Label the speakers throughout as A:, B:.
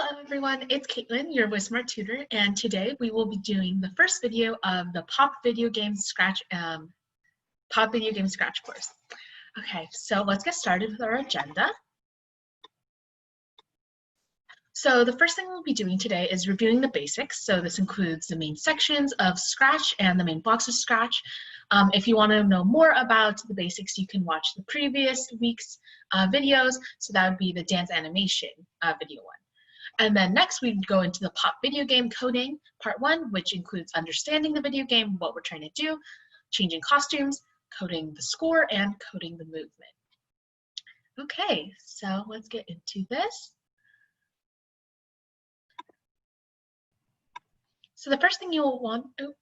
A: Hello everyone, it's Caitlin, your VoiceSmart tutor, and today we will be doing the first video of the Pop Video Game Scratch course. Okay, so let's get started with our agenda. So the first thing we'll be doing today is reviewing the basics. So this includes the main sections of Scratch and the main blocks of Scratch. If you want to know more about the basics, you can watch the previous week's videos. So that would be the dance animation video one. And then next we go into the Pop Video Game Coding Part 1, which includes understanding the video game, what we're trying to do, changing costumes, coding the score, and coding the movement. Okay, so let's get into this. So the first thing you will want, the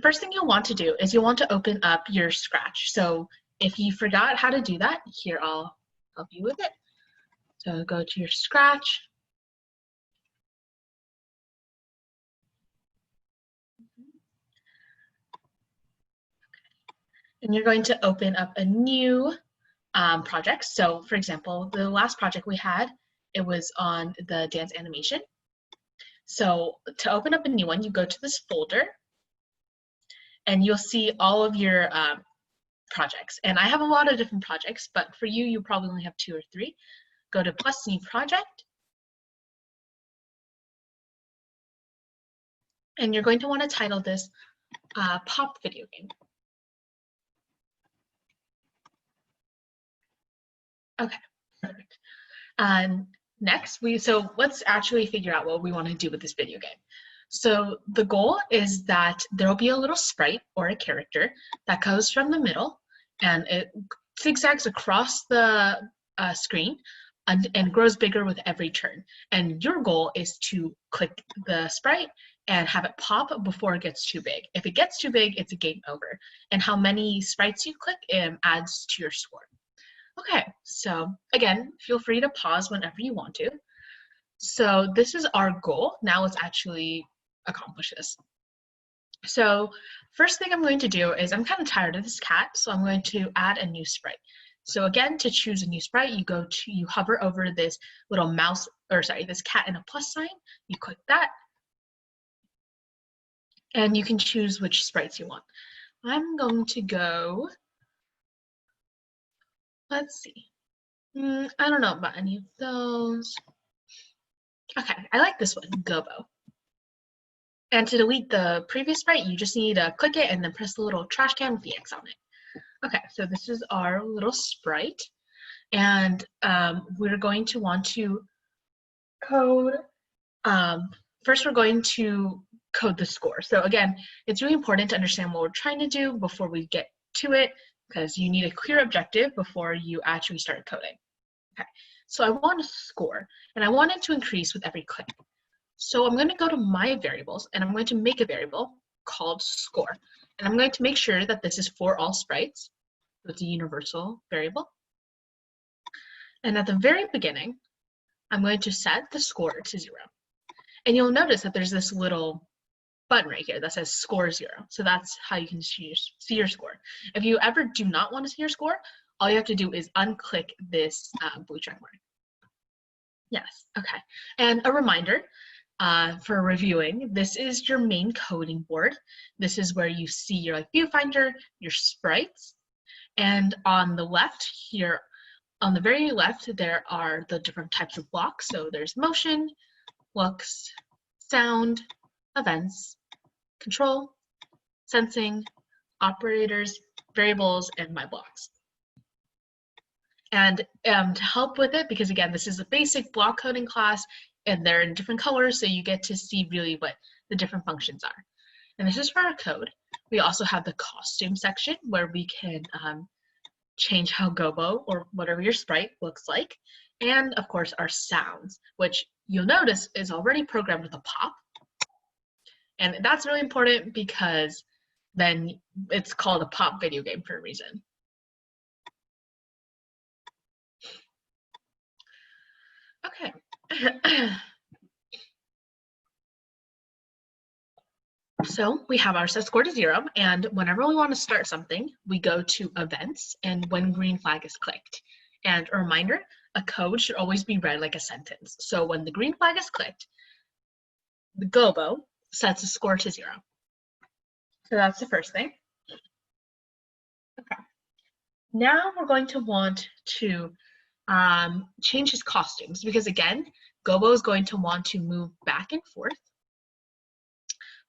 A: first thing you'll want to do is you'll want to open up your Scratch. So if you forgot how to do that, here I'll help you with it. So go to your Scratch. And you're going to open up a new project. So for example, the last project we had, it was on the dance animation. So to open up a new one, you go to this folder and you'll see all of your projects. And I have a lot of different projects, but for you, you probably only have 2 or 3. Go to plus new project. And you're going to want to title this Pop Video Game. Okay, perfect. Next, so let's actually figure out what we want to do with this video game. So the goal is that there will be a little sprite or a character that goes from the middle and it zigzags across the screen and grows bigger with every turn. And your goal is to click the sprite and have it pop before it gets too big. If it gets too big, it's a game over. And how many sprites you click adds to your score. Okay, so again, feel free to pause whenever you want to. So this is our goal. Now let's actually accomplish this. So first thing I'm going to do is I'm kind of tired of this cat, so I'm going to add a new sprite. So again, to choose a new sprite, you hover over this little mouse, or sorry, this cat and a plus sign. You click that, and you can choose which sprites you want. I'm going to go, let's see. I don't know about any of those. Okay, I like this one, Gobo. And to delete the previous sprite, you just need to click it and then press the little trash can with the X on it. Okay, so this is our little sprite. And we're going to want to code, first we're going to code the score. So again, it's really important to understand what we're trying to do before we get to it, because you need a clear objective before you actually start coding. Okay, so I want a score, and I want it to increase with every click. So I'm going to go to my variables, and I'm going to make a variable called score. And I'm going to make sure that this is for all sprites. So it's a universal variable. And at the very beginning, I'm going to set the score to 0. And you'll notice that there's this little button right here that says score 0. So that's how you can see your score. If you ever do not want to see your score, all you have to do is unclick this blue check mark. Yes, okay. And a reminder for reviewing, this is your main coding board. This is where you see your viewfinder, your sprites, and on the left here, on the very left, there are the different types of blocks. So there's motion, looks, sound, events, control, sensing, operators, variables, and my blocks. And to help with it, because again, this is a basic block coding class, and they're in different colors, so you get to see really what the different functions are. And this is for our code. We also have the costume section where we can change how Gobo or whatever your sprite looks like. And of course, our sounds, which you'll notice is already programmed with a pop. And that's really important because then it's called a pop video game for a reason. Okay. So we have our set score to 0, and whenever we want to start something, we go to events and when green flag is clicked. And a reminder, a code should always be read like a sentence. So when the green flag is clicked, the gobo sets the score to 0. So that's the first thing. Okay. Now we're going to want to change his costumes because again, gobo is going to want to move back and forth.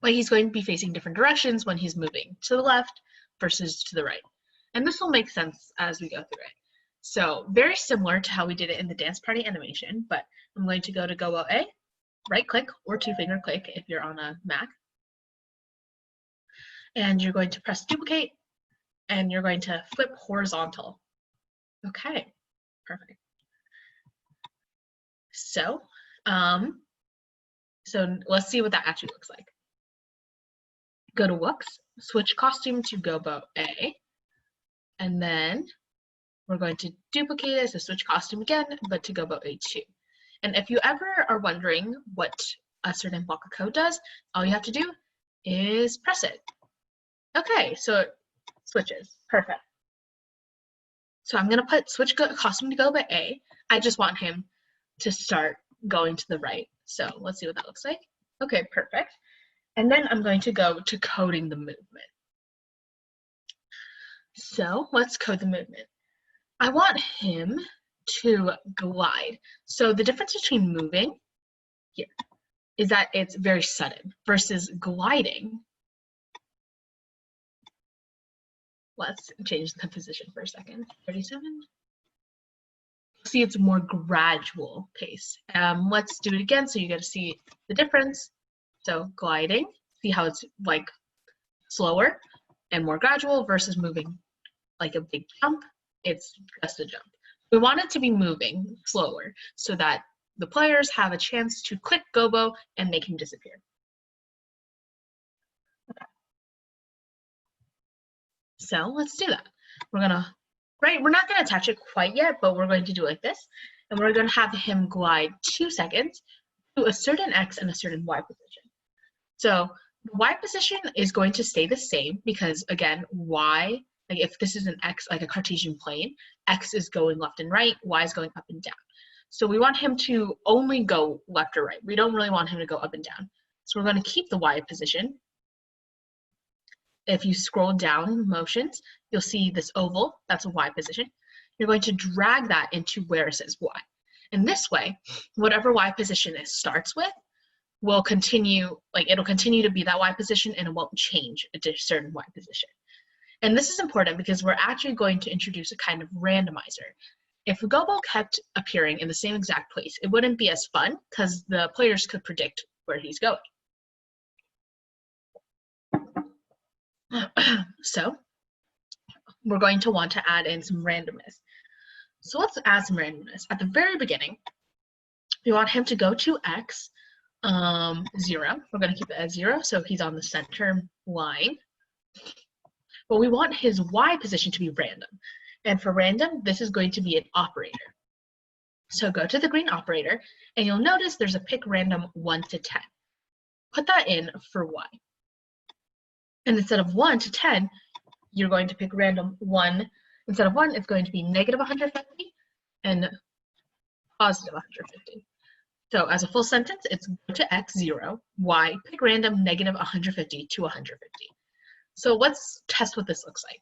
A: But he's going to be facing different directions when he's moving to the left versus to the right. And this will make sense as we go through it. So very similar to how we did it in the dance party animation, but I'm going to go to Gobo A, right click or 2-finger click if you're on a Mac. And you're going to press duplicate and you're going to flip horizontal. Okay, perfect. So, let's see what that actually looks like. Go to Wux, switch costume to Gobo A, and then we're going to duplicate it, so switch costume again, but to Gobo A2. And if you ever are wondering what a certain block of code does, all you have to do is press it. Okay, so it switches. Perfect. So I'm going to put switch costume to Gobo A. I just want him to start going to the right. So let's see what that looks like. Okay, perfect. And then I'm going to go to coding the movement. So let's code the movement. I want him to glide. So the difference between moving here is that it's very sudden versus gliding. Let's change the position for a second. 37. See, it's a more gradual pace. Let's do it again so you get to see the difference. So gliding, see how it's like slower and more gradual versus moving like a big jump. It's just a jump. We want it to be moving slower so that the players have a chance to click gobo and make him disappear. Okay. So let's do that. We're not gonna attach it quite yet, but we're going to do it like this. And we're gonna have him glide 2 seconds to a certain X and a certain Y position. So the Y position is going to stay the same because again, Y, like if this is an X, like a Cartesian plane, X is going left and right, Y is going up and down. So we want him to only go left or right. We don't really want him to go up and down. So we're going to keep the Y position. If you scroll down in motions, you'll see this oval, that's a Y position. You're going to drag that into where it says Y. And this way, whatever Y position it starts with will continue, like it'll continue to be that Y position and it won't change a certain Y position. And this is important because we're actually going to introduce a kind of randomizer. If gobo kept appearing in the same exact place, it wouldn't be as fun because the players could predict where he's going. So we're going to want to add in some randomness. So let's add some randomness. At the very beginning, we want him to go to X, 0. We're going to keep it as 0, so he's on the center line. But we want his Y position to be random. And for random, this is going to be an operator. So go to the green operator, and you'll notice there's a pick random 1 to 10. Put that in for Y. And instead of 1 to 10, you're going to pick random 1. Instead of 1, it's going to be negative 150 and positive 150. So as a full sentence, it's go to X, 0, Y, pick random negative 150 to 150. So let's test what this looks like.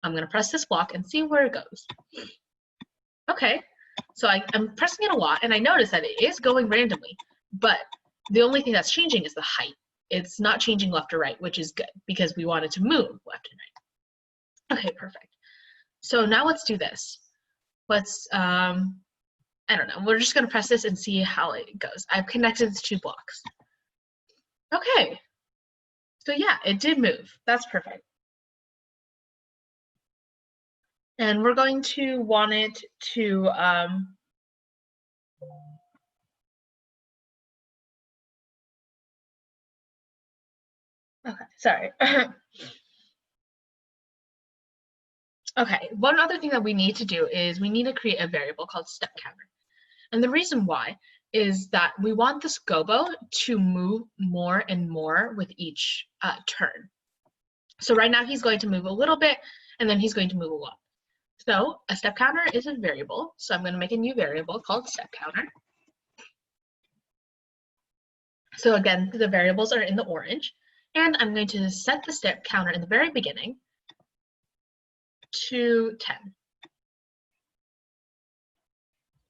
A: I'm going to press this block and see where it goes. Okay, so I'm pressing it a lot, and I notice that it is going randomly, but the only thing that's changing is the height. It's not changing left or right, which is good because we want it to move left and right. Okay, perfect. So now let's do this. Let's, I don't know, we're just going to press this and see how it goes. I've connected the 2 blocks. Okay, so yeah, it did move. That's perfect. And we're going to want it to, okay, sorry. Okay, one other thing that we need to do is we need to create a variable called step counter. And the reason why is that we want this gobo to move more and more with each turn. So right now he's going to move a little bit, and then he's going to move a lot. So a step counter is a variable. So I'm going to make a new variable called step counter. So again, the variables are in the orange, and I'm going to set the step counter in the very beginning to 10.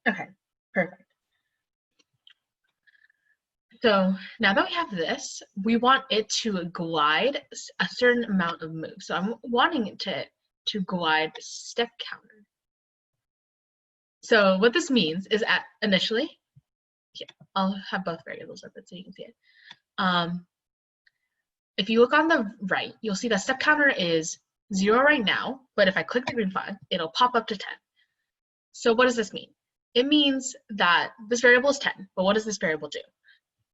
A: Okay, perfect. So now that we have this, we want it to glide a certain amount of moves. So I'm wanting it to glide step counter. So what this means is initially, here, I'll have both variables up so you can see it. If you look on the right, you'll see that step counter is 0 right now, but if I click the green flag, it'll pop up to 10. So what does this mean? It means that this variable is 10, but what does this variable do?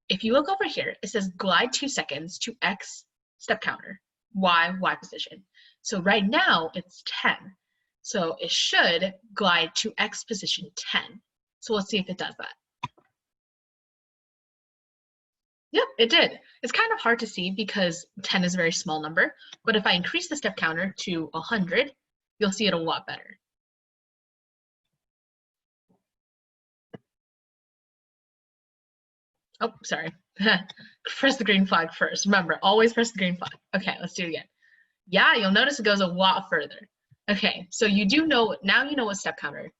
A: If you look over here, it says glide 2 seconds to X step counter, Y position. So right now it's 10. So it should glide to X position 10. So let's see if it does that. Yep, it did. It's kind of hard to see because 10 is a very small number, but if I increase the step counter to 100, you'll see it a lot better. Oh, sorry. Press the green flag first. Remember, always press the green flag. Okay, let's do it again. Yeah, you'll notice it goes a lot further. Okay, so you do know, now you know what step counter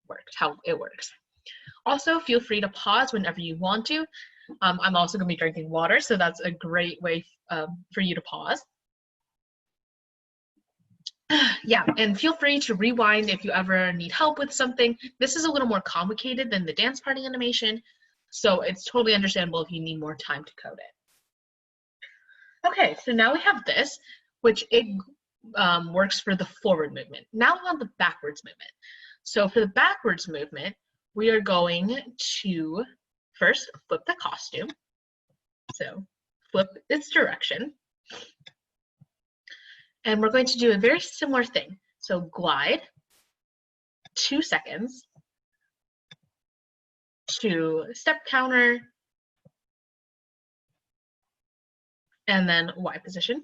A: works, how it works. Also, feel free to pause whenever you want to. I'm also going to be drinking water, so that's a great way for you to pause. Yeah, and feel free to rewind if you ever need help with something. This is a little more complicated than the dance party animation, so it's totally understandable if you need more time to code it. Okay, so now we have this, which it works for the forward movement. Now we want the backwards movement. So for the backwards movement, we are going to first flip the costume. So flip its direction. And we're going to do a very similar thing. So glide 2 seconds to step counter and then Y position.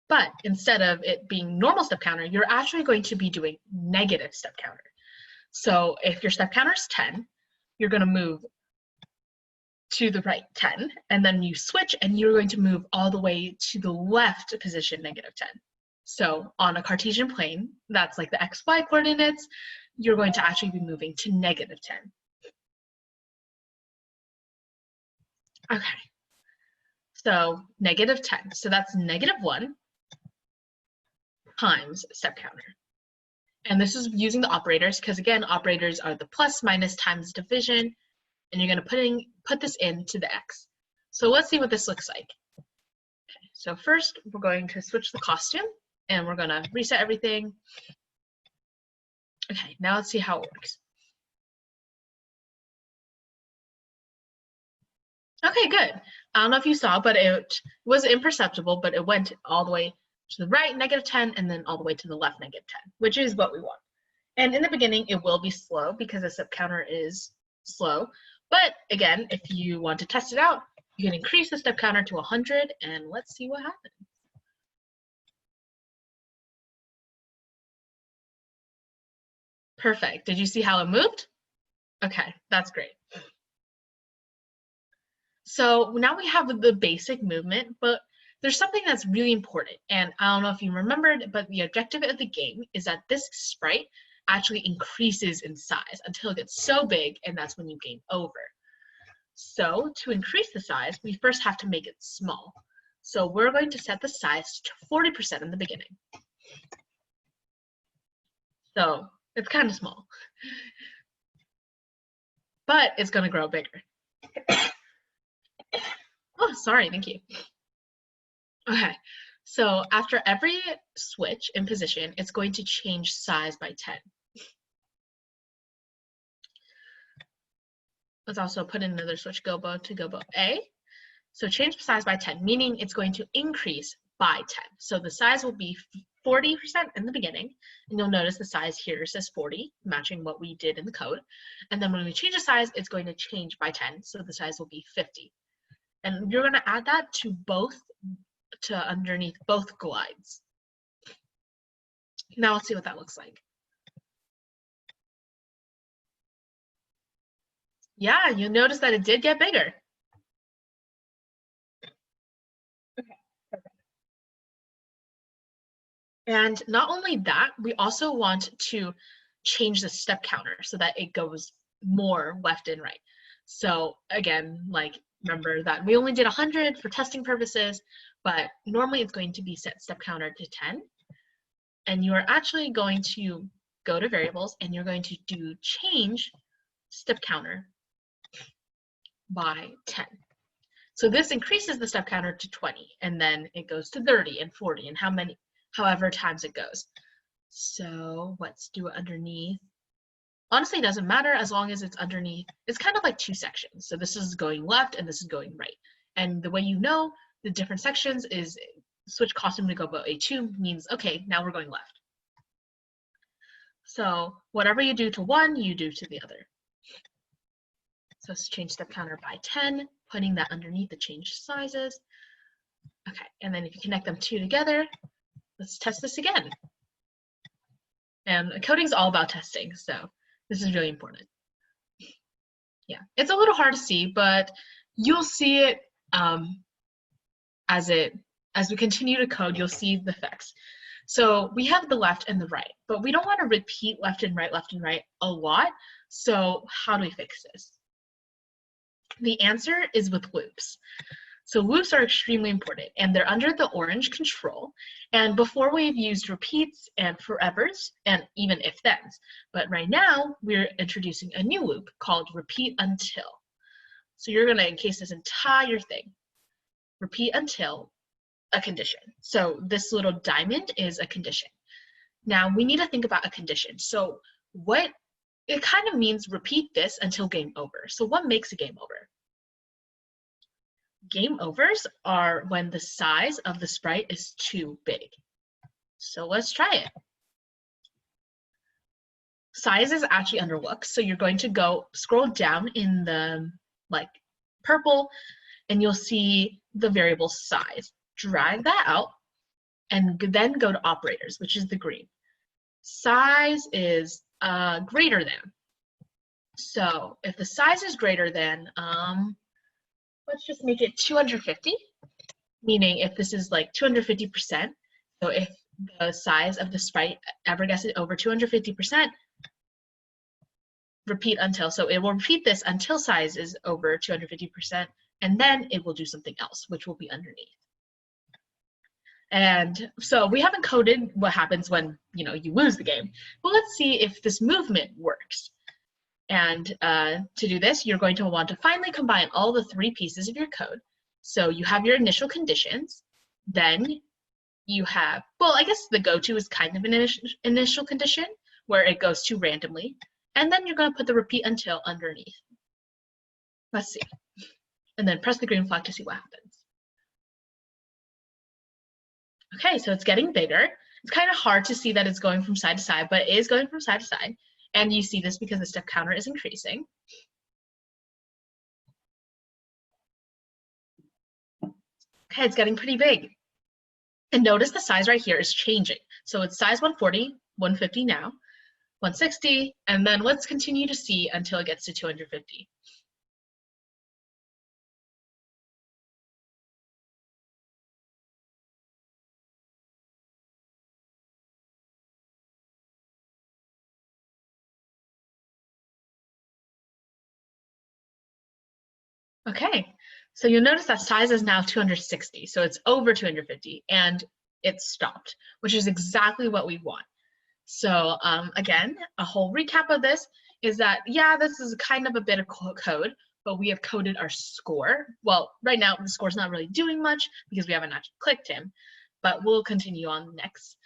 A: But instead of it being normal step counter, you're actually going to be doing negative step counter. So if your step counter is 10, you're going to move to the right 10, and then you switch and you're going to move all the way to the left position, negative 10. So on a Cartesian plane, that's like the XY coordinates, you're going to actually be moving to negative 10. Okay, so negative 10, so that's negative 1 times step counter. And this is using the operators because again, operators are the plus, minus, times division, and you're going to put this into the X. So let's see what this looks like. Okay, so first we're going to switch the costume and we're going to reset everything. Okay, now let's see how it works. Okay, good. I don't know if you saw, but it was imperceptible, but it went all the way to the right, negative 10, and then all the way to the left, negative 10, which is what we want. And in the beginning, it will be slow because the step counter is slow. But again, if you want to test it out, you can increase the step counter to 100, and let's see what happens. Perfect. Did you see how it moved? Okay, that's great. So now we have the basic movement, but there's something that's really important. And I don't know if you remembered, but the objective of the game is that this sprite actually increases in size until it gets so big, and that's when you game over. So to increase the size, we first have to make it small. So we're going to set the size to 40% in the beginning. So it's kind of small, but it's going to grow bigger. Oh, sorry, thank you. Okay, so after every switch in position, it's going to change size by 10. Let's also put in another switch gobo to gobo A. So change size by 10, meaning it's going to increase by 10. So the size will be 40% in the beginning, and you'll notice the size here says 40, matching what we did in the code. And then when we change the size, it's going to change by 10, so the size will be 50. And you're going to add that to underneath both glides. Now let's see what that looks like. Yeah, you'll notice that it did get bigger. Okay, perfect. And not only that, we also want to change the step counter so that it goes more left and right. So again, like remember that we only did 100 for testing purposes, but normally it's going to be set step counter to 10. And you are actually going to go to variables and you're going to do change step counter by 10. So this increases the step counter to 20, and then it goes to 30 and 40 and however times it goes. So let's do it underneath. Honestly, it doesn't matter as long as it's underneath. It's kind of like two sections. So this is going left and this is going right. And the way you know the different sections is switch costume to Gobo A2 means, okay, now we're going left. So whatever you do to one, you do to the other. So let's change step counter by 10, putting that underneath the change sizes. Okay, and then if you connect them two together, let's test this again. And coding is all about testing, so this is really important. Yeah, it's a little hard to see, but you'll see it as we continue to code, you'll see the effects. So we have the left and the right, but we don't want to repeat left and right a lot. So how do we fix this? The answer is with loops. So loops are extremely important, and they're under the orange control. And before we've used repeats and forevers and even if-thens. But right now we're introducing a new loop called repeat until. So you're gonna encase this entire thing. Repeat until a condition. So this little diamond is a condition. Now we need to think about a condition. So it kind of means repeat this until game over. So what makes a game over? Game overs are when the size of the sprite is too big. So let's try it. Size is actually under look. So you're going to go scroll down in the purple and you'll see the variable size. Drag that out and then go to operators, which is the green. Size is greater than. So if the size is greater than, let's just make it 250, meaning if this is like 250%, so if the size of the sprite ever gets it over 250%, repeat until. So it will repeat this until size is over 250%, and then it will do something else, which will be underneath. And so we haven't coded what happens when you lose the game, but let's see if this movement works. And to do this, you're going to want to finally combine all the three pieces of your code. So you have your initial conditions, then you have, well, I guess the go-to is kind of an initial condition where it goes to randomly, and then you're going to put the repeat until underneath. Let's see. And then press the green flag to see what happens. Okay, so it's getting bigger. It's kind of hard to see that it's going from side to side, but it is going from side to side. And you see this because the step counter is increasing. Okay, it's getting pretty big. And notice the size right here is changing. So it's size 140, 150 now, 160, and then let's continue to see until it gets to 250. Okay, so you'll notice that size is now 260, so it's over 250, and it's stopped, which is exactly what we want. So again, a whole recap of this is that, yeah, this is kind of a bit of code, but we have coded our score. Well, right now, the score's not really doing much because we haven't actually clicked him, but we'll continue on next.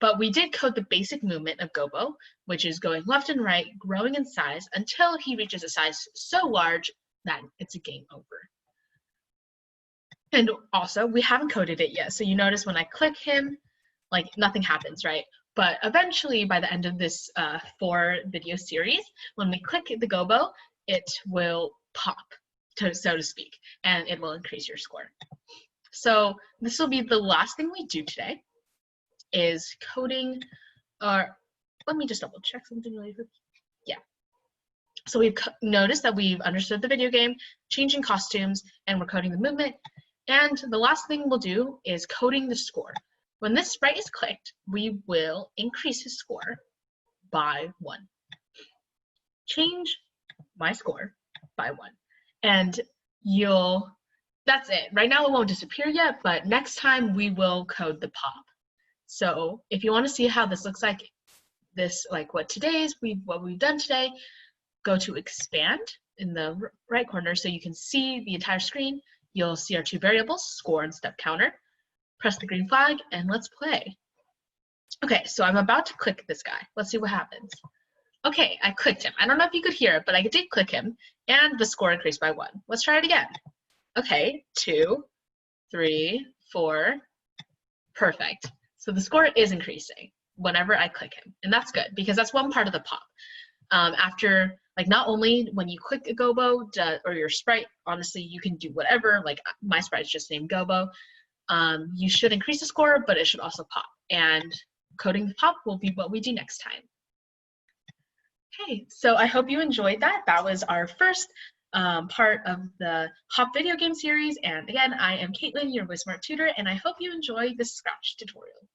A: But we did code the basic movement of Gobo, which is going left and right, growing in size until he reaches a size so large that it's a game over. And also, we haven't coded it yet. So you notice when I click him, like nothing happens, right? But eventually, by the end of this 4-video series, when we click the Gobo, it will pop, so to speak, and it will increase your score. So this will be the last thing we do today, is coding, or let me just double check something really quick. Yeah. So we've noticed that we've understood the video game, changing costumes, and we're coding the movement. And the last thing we'll do is coding the score. When this sprite is clicked, we will increase his score by 1. Change my score by 1. And that's it. Right now it won't disappear yet, but next time we will code the pop. So if you want to see how this looks like, what we've done today, go to expand in the right corner so you can see the entire screen. You'll see our 2 variables, score and step counter. Press the green flag and let's play. Okay, so I'm about to click this guy. Let's see what happens. Okay, I clicked him. I don't know if you could hear it, but I did click him and the score increased by 1. Let's try it again. Okay, 2, 3, 4, perfect. So the score is increasing whenever I click him, and that's good because that's one part of the pop. After, like, not only when you click a Gobo or your sprite, honestly, you can do whatever, like my sprite's just named Gobo. You should increase the score, but it should also pop, and coding the pop will be what we do next time. Okay, so I hope you enjoyed that. That was our first part of the Hop video game series, and again, I am Caitlin, your WizSmart tutor, and I hope you enjoy this Scratch tutorial.